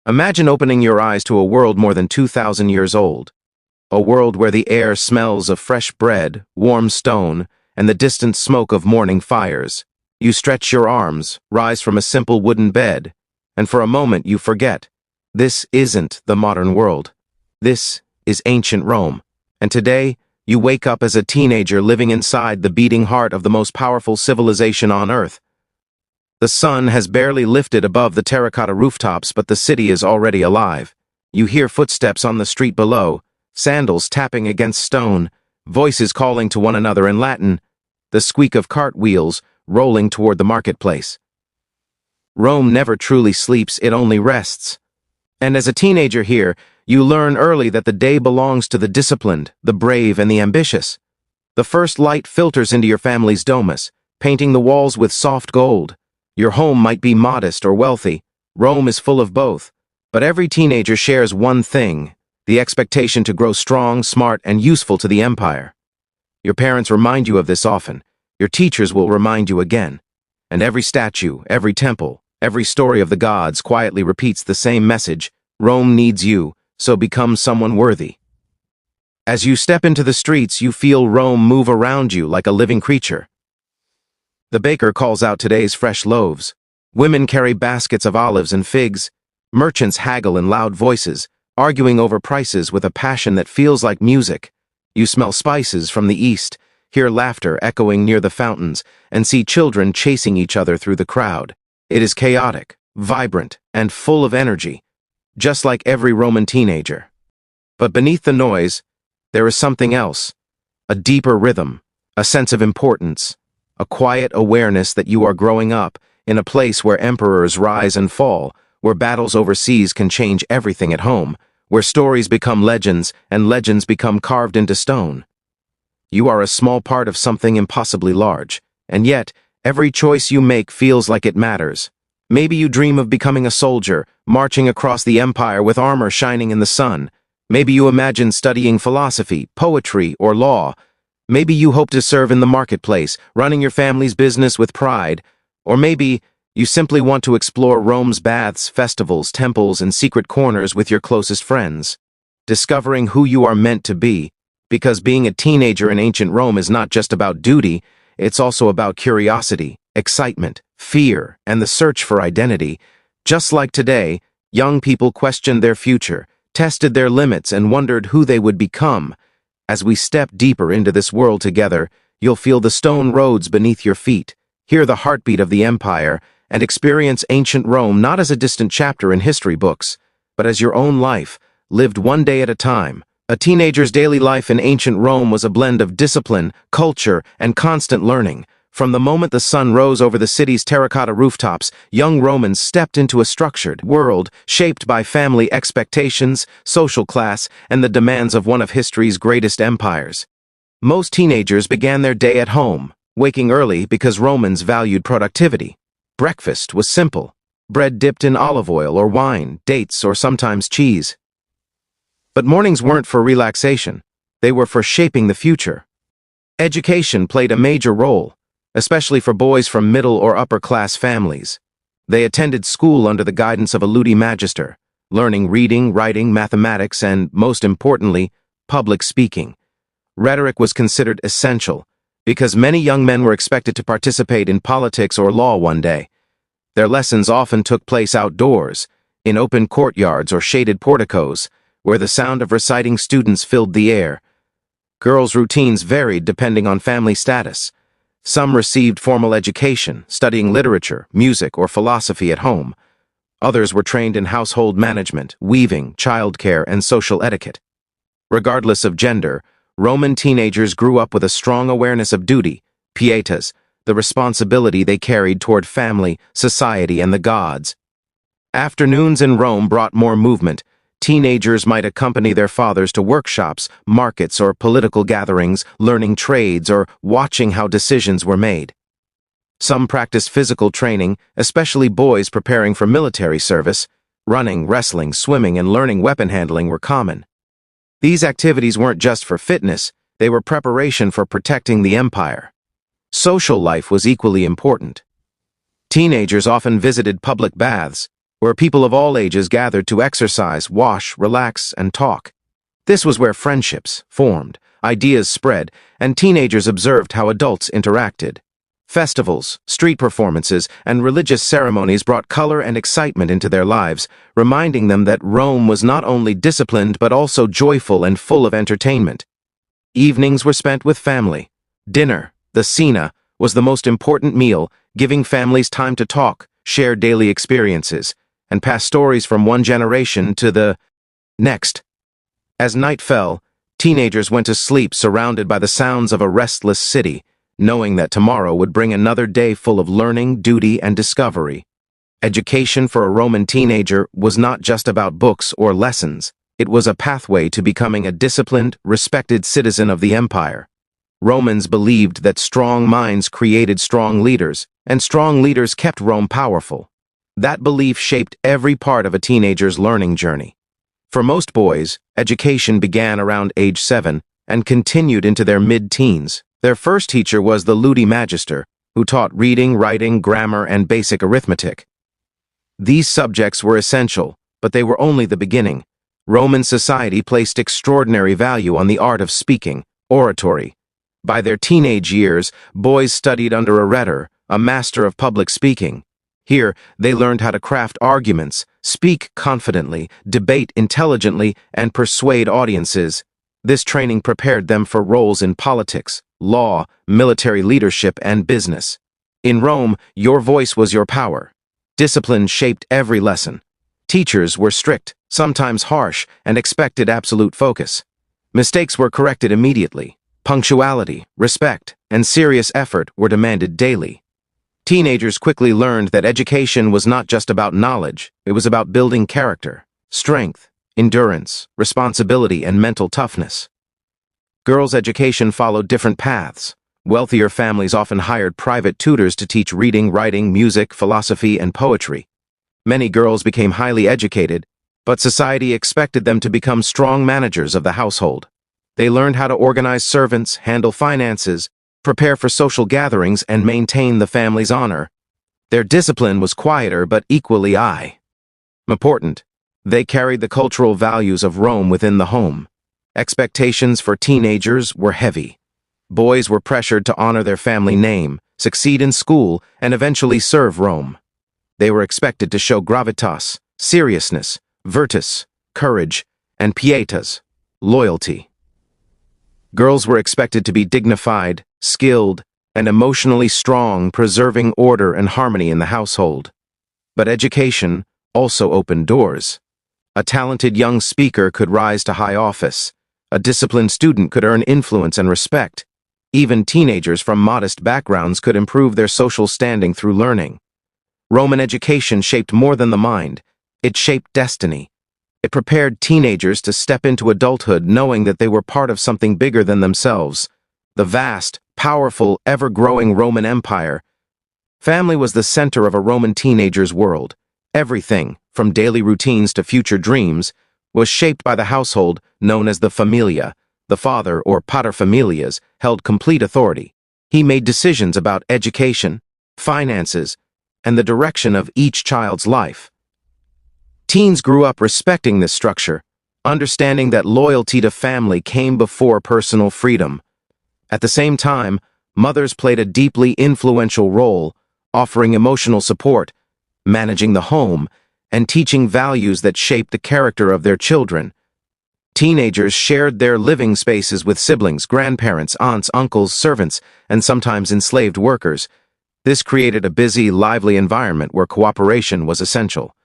Imagine opening your eyes to a world more than 2,000 years old. A world where the air smells of fresh bread, warm stone, and the distant smoke of morning fires. You stretch your arms, rise from a simple wooden bed, and for a moment you forget. This isn't the modern world. This is ancient Rome. And today, you wake up as a teenager living inside the beating heart of the most powerful civilization on Earth. The sun has barely lifted above the terracotta rooftops, but the city is already alive. You hear footsteps on the street below, sandals tapping against stone, voices calling to one another in Latin, the squeak of cartwheels rolling toward the marketplace. Rome never truly sleeps, it only rests. And as a teenager here, you learn early that the day belongs to the disciplined, the brave, and the ambitious. The first light filters into your family's domus, painting the walls with soft gold. Your home might be modest or wealthy. Rome is full of both. But every teenager shares one thing: the expectation to grow strong, smart, and useful to the empire. Your parents remind you of this often. Your teachers will remind you again. And every statue, every temple, every story of the gods quietly repeats the same message: Rome needs you, so become someone worthy. As you step into the streets, you feel Rome move around you like a living creature. The baker calls out today's fresh loaves. Women carry baskets of olives and figs. Merchants haggle in loud voices, arguing over prices with a passion that feels like music. You smell spices from the east, hear laughter echoing near the fountains, and see children chasing each other through the crowd. It is chaotic, vibrant, and full of energy, just like every Roman teenager. But beneath the noise, there is something else, a deeper rhythm, a sense of importance, a quiet awareness that you are growing up in a place where emperors rise and fall, where battles overseas can change everything at home, where stories become legends and legends become carved into stone. You are a small part of something impossibly large, and yet every choice you make feels like it matters. Maybe you dream of becoming a soldier, marching across the empire with armor shining in the sun. Maybe you imagine studying philosophy, poetry, or law. Maybe you hope to serve in the marketplace, running your family's business with pride. Or maybe you simply want to explore Rome's baths, festivals, temples, and secret corners with your closest friends, discovering who you are meant to be. Because being a teenager in ancient Rome is not just about duty, it's also about curiosity, excitement, fear, and the search for identity. Just like today, young people questioned their future, tested their limits, and wondered who they would become. As we step deeper into this world together, you'll feel the stone roads beneath your feet, hear the heartbeat of the empire, and experience ancient Rome not as a distant chapter in history books, but as your own life, lived one day at a time. A teenager's daily life in ancient Rome was a blend of discipline, culture, and constant learning. From the moment the sun rose over the city's terracotta rooftops, young Romans stepped into a structured world shaped by family expectations, social class, and the demands of one of history's greatest empires. Most teenagers began their day at home, waking early because Romans valued productivity. Breakfast was simple: bread dipped in olive oil or wine, dates, or sometimes cheese. But mornings weren't for relaxation. They were for shaping the future. Education played a major role, especially for boys from middle or upper-class families. They attended school under the guidance of a ludi magister, learning reading, writing, mathematics, and, most importantly, public speaking. Rhetoric was considered essential, because many young men were expected to participate in politics or law one day. Their lessons often took place outdoors, in open courtyards or shaded porticos, where the sound of reciting students filled the air. Girls' routines varied depending on family status. Some received formal education, studying literature, music, or philosophy at home. Others were trained in household management, weaving, childcare, and social etiquette. Regardless of gender, Roman teenagers grew up with a strong awareness of duty, pietas, the responsibility they carried toward family, society, and the gods. Afternoons in Rome brought more movement. Teenagers might accompany their fathers to workshops, markets, or political gatherings, learning trades or watching how decisions were made. Some practiced physical training, especially boys preparing for military service. Running, wrestling, swimming, and learning weapon handling were common. These activities weren't just for fitness, they were preparation for protecting the empire. Social life was equally important. Teenagers often visited public baths, where people of all ages gathered to exercise, wash, relax, and talk. This was where friendships formed, ideas spread, and teenagers observed how adults interacted. Festivals, street performances, and religious ceremonies brought color and excitement into their lives, reminding them that Rome was not only disciplined but also joyful and full of entertainment. Evenings were spent with family. Dinner, the cena, was the most important meal, giving families time to talk, share daily experiences, and pass stories from one generation to the next. As night fell, teenagers went to sleep surrounded by the sounds of a restless city, knowing that tomorrow would bring another day full of learning, duty, and discovery. Education for a Roman teenager was not just about books or lessons. It was a pathway to becoming a disciplined, respected citizen of the empire. Romans believed that strong minds created strong leaders, and strong leaders kept Rome powerful. That belief shaped every part of a teenager's learning journey. For most boys, education began around age 7 and continued into their mid-teens. Their first teacher was the ludi magister, who taught reading, writing, grammar, and basic arithmetic. These subjects were essential, but they were only the beginning. Roman society placed extraordinary value on the art of speaking, oratory. By their teenage years, boys studied under a rhetor, a master of public speaking. Here, they learned how to craft arguments, speak confidently, debate intelligently, and persuade audiences. This training prepared them for roles in politics, law, military leadership, and business. In Rome, your voice was your power. Discipline shaped every lesson. Teachers were strict, sometimes harsh, and expected absolute focus. Mistakes were corrected immediately. Punctuality, respect, and serious effort were demanded daily. Teenagers quickly learned that education was not just about knowledge, it was about building character, strength, endurance, responsibility, and mental toughness. Girls' education followed different paths. Wealthier families often hired private tutors to teach reading, writing, music, philosophy, and poetry. Many girls became highly educated, but society expected them to become strong managers of the household. They learned how to organize servants, handle finances, prepare for social gatherings, and maintain the family's honor. Their discipline was quieter but equally important. They carried the cultural values of Rome within the home. Expectations for teenagers were heavy. Boys were pressured to honor their family name, succeed in school, and eventually serve Rome. They were expected to show gravitas, seriousness, virtus, courage, and pietas, loyalty. Girls were expected to be dignified, skilled, and emotionally strong, preserving order and harmony in the household. But education also opened doors. A talented young speaker could rise to high office. A disciplined student could earn influence and respect. Even teenagers from modest backgrounds could improve their social standing through learning. Roman education shaped more than the mind. It shaped destiny. It prepared teenagers to step into adulthood knowing that they were part of something bigger than themselves. The vast, powerful, ever-growing Roman Empire. Family was the center of a Roman teenager's world. Everything, from daily routines to future dreams, was shaped by the household known as the familia. The father, or paterfamilias, held complete authority. He made decisions about education, finances, and the direction of each child's life. Teens grew up respecting this structure, understanding that loyalty to family came before personal freedom. At the same time, mothers played a deeply influential role, offering emotional support, managing the home, and teaching values that shaped the character of their children. Teenagers shared their living spaces with siblings, grandparents, aunts, uncles, servants, and sometimes enslaved workers. This created a busy, lively environment where cooperation was essential.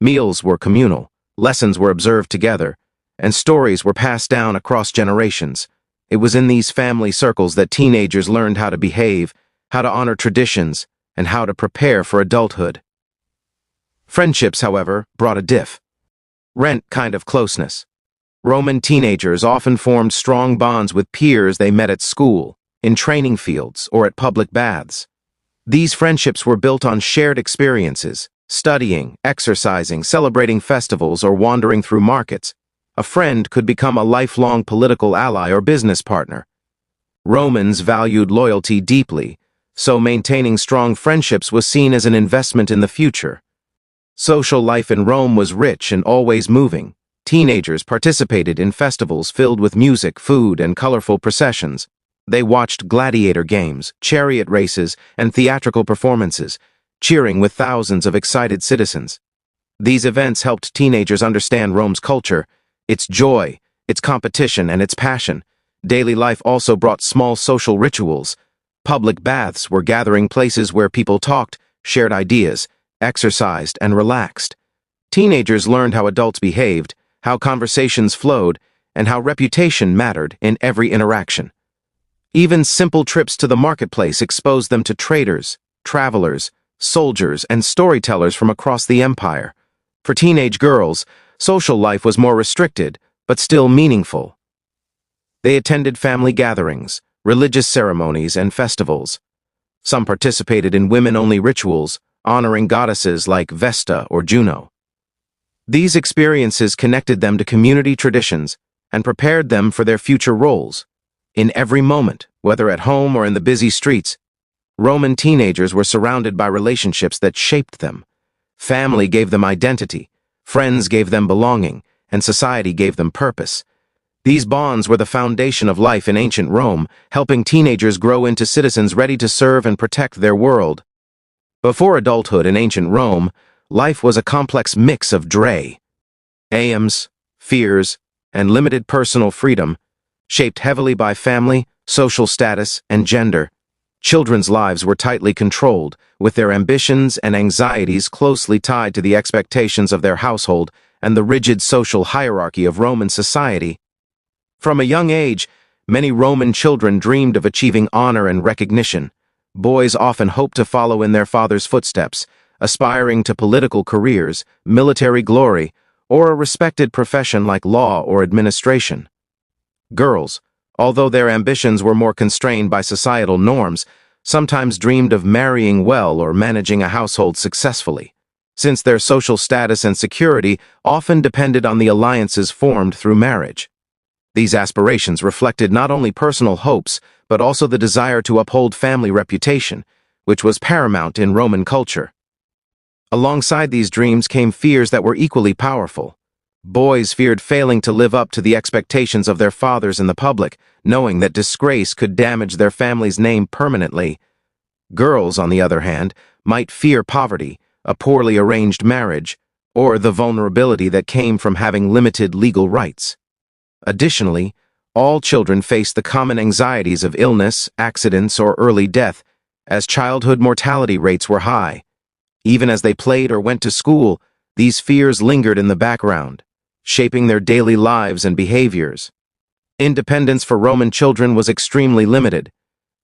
Meals were communal, lessons were observed together, and stories were passed down across generations. It was in these family circles that teenagers learned how to behave, how to honor traditions, and how to prepare for adulthood. Friendships, however, brought a different kind of closeness. Roman teenagers often formed strong bonds with peers they met at school, in training fields, or at public baths. These friendships were built on shared experiences, studying, exercising, celebrating festivals, or wandering through markets. A friend could become a lifelong political ally or business partner. Romans valued loyalty deeply, so maintaining strong friendships was seen as an investment in the future. Social life in Rome was rich and always moving. Teenagers participated in festivals filled with music, food, and colorful processions. They watched gladiator games, chariot races, and theatrical performances, cheering with thousands of excited citizens. These events helped teenagers understand Rome's culture, its joy, its competition, and its passion. Daily life also brought small social rituals. Public baths were gathering places where people talked, shared ideas, exercised, and relaxed. Teenagers learned how adults behaved, how conversations flowed, and how reputation mattered in every interaction. Even simple trips to the marketplace exposed them to traders, travelers, soldiers, and storytellers from across the empire. For teenage girls, social life was more restricted, but still meaningful. They attended family gatherings, religious ceremonies, and festivals. Some participated in women-only rituals, honoring goddesses like Vesta or Juno. These experiences connected them to community traditions and prepared them for their future roles. In every moment, whether at home or in the busy streets, Roman teenagers were surrounded by relationships that shaped them. Family gave them identity, friends gave them belonging, and society gave them purpose. These bonds were the foundation of life in ancient Rome, helping teenagers grow into citizens ready to serve and protect their world. Before adulthood in ancient Rome, life was a complex mix of aims, fears, and limited personal freedom, shaped heavily by family, social status, and gender. Children's lives were tightly controlled, with their ambitions and anxieties closely tied to the expectations of their household and the rigid social hierarchy of Roman society. From a young age, many Roman children dreamed of achieving honor and recognition. Boys often hoped to follow in their father's footsteps, aspiring to political careers, military glory, or a respected profession like law or administration. Girls, although their ambitions were more constrained by societal norms, sometimes dreamed of marrying well or managing a household successfully, since their social status and security often depended on the alliances formed through marriage. These aspirations reflected not only personal hopes, but also the desire to uphold family reputation, which was paramount in Roman culture. Alongside these dreams came fears that were equally powerful. Boys feared failing to live up to the expectations of their fathers in the public, knowing that disgrace could damage their family's name permanently. Girls, on the other hand, might fear poverty, a poorly arranged marriage, or the vulnerability that came from having limited legal rights. Additionally, all children faced the common anxieties of illness, accidents, or early death, as childhood mortality rates were high. Even as they played or went to school, these fears lingered in the background, shaping their daily lives and behaviors. Independence for Roman children was extremely limited.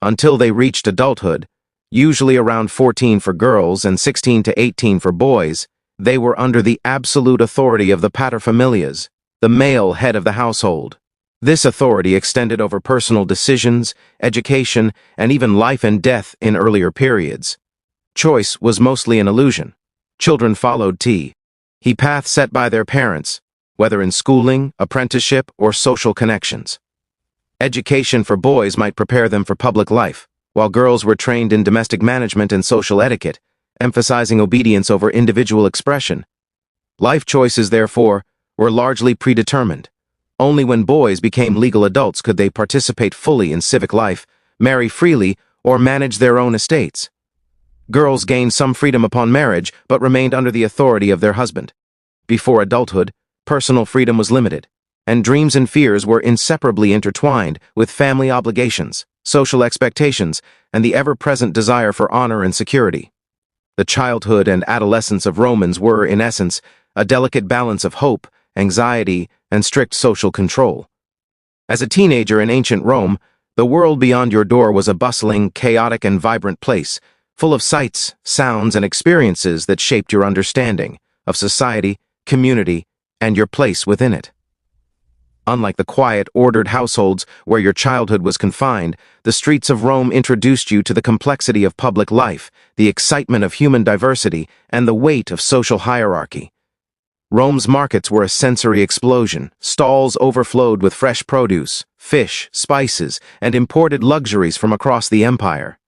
Until they reached adulthood, usually around 14 for girls and 16 to 18 for boys, they were under the absolute authority of the paterfamilias, the male head of the household. This authority extended over personal decisions, education, and even life and death in earlier periods. Choice was mostly an illusion. Children followed the path set by their parents, whether in schooling, apprenticeship, or social connections. Education for boys might prepare them for public life, while girls were trained in domestic management and social etiquette, emphasizing obedience over individual expression. Life choices, therefore, were largely predetermined. Only when boys became legal adults could they participate fully in civic life, marry freely, or manage their own estates. Girls gained some freedom upon marriage, but remained under the authority of their husband. Before adulthood, personal freedom was limited, and dreams and fears were inseparably intertwined with family obligations, social expectations, and the ever-present desire for honor and security. The childhood and adolescence of Romans were, in essence, a delicate balance of hope, anxiety, and strict social control. As a teenager in ancient Rome, the world beyond your door was a bustling, chaotic, and vibrant place, full of sights, sounds, and experiences that shaped your understanding of society, community, and your place within it. Unlike the quiet, ordered households where your childhood was confined, the streets of Rome introduced you to the complexity of public life, the excitement of human diversity, and the weight of social hierarchy. Rome's markets were a sensory explosion. Stalls overflowed with fresh produce, fish, spices, and imported luxuries from across the empire.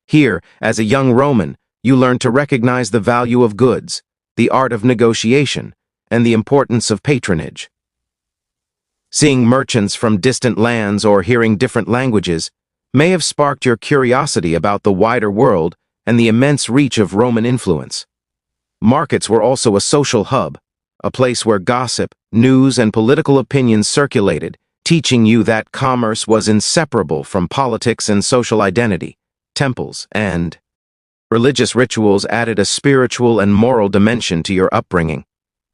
Here, as a young Roman, you learned to recognize the value of goods, the art of negotiation, and the importance of patronage. Seeing merchants from distant lands or hearing different languages may have sparked your curiosity about the wider world and the immense reach of Roman influence. Markets were also a social hub, a place where gossip, news, and political opinions circulated, teaching you that commerce was inseparable from politics and social identity. Temples and religious rituals added a spiritual and moral dimension to your upbringing.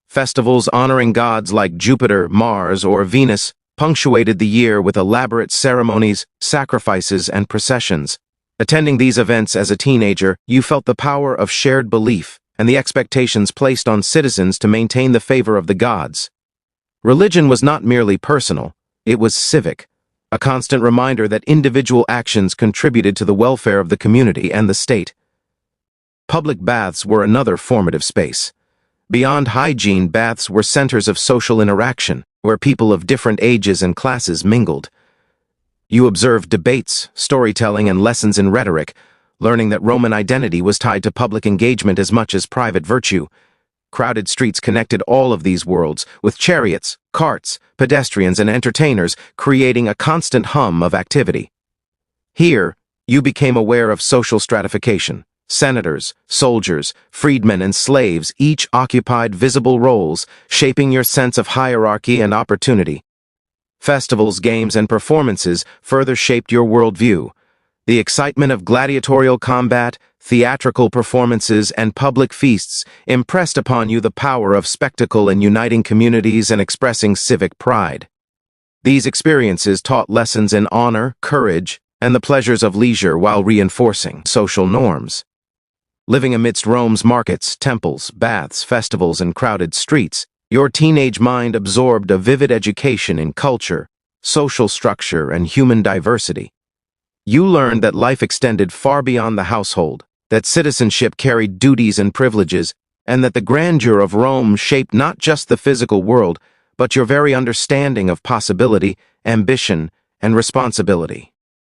Festivals honoring gods like Jupiter, Mars, or Venus punctuated the year with elaborate ceremonies, sacrifices, and processions. Attending these events as a teenager, you felt the power of shared belief and the expectations placed on citizens to maintain the favor of the gods. Religion was not merely personal, it was civic, a constant reminder that individual actions contributed to the welfare of the community and the state. Public baths were another formative space. Beyond hygiene, baths were centers of social interaction, where people of different ages and classes mingled. You observed debates, storytelling, and lessons in rhetoric, learning that Roman identity was tied to public engagement as much as private virtue. Crowded streets connected all of these worlds, with chariots, carts, pedestrians, and entertainers creating a constant hum of activity. Here, you became aware of social stratification. Senators, soldiers, freedmen, and slaves each occupied visible roles, shaping your sense of hierarchy and opportunity. Festivals, games, and performances further shaped your worldview. The excitement of gladiatorial combat, theatrical performances, and public feasts impressed upon you the power of spectacle in uniting communities and expressing civic pride. These experiences taught lessons in honor, courage, and the pleasures of leisure while reinforcing social norms. Living amidst Rome's markets, temples, baths, festivals, and crowded streets, your teenage mind absorbed a vivid education in culture, social structure, and human diversity. You learned that life extended far beyond the household, that citizenship carried duties and privileges, and that the grandeur of Rome shaped not just the physical world, but your very understanding of possibility, ambition, and responsibility.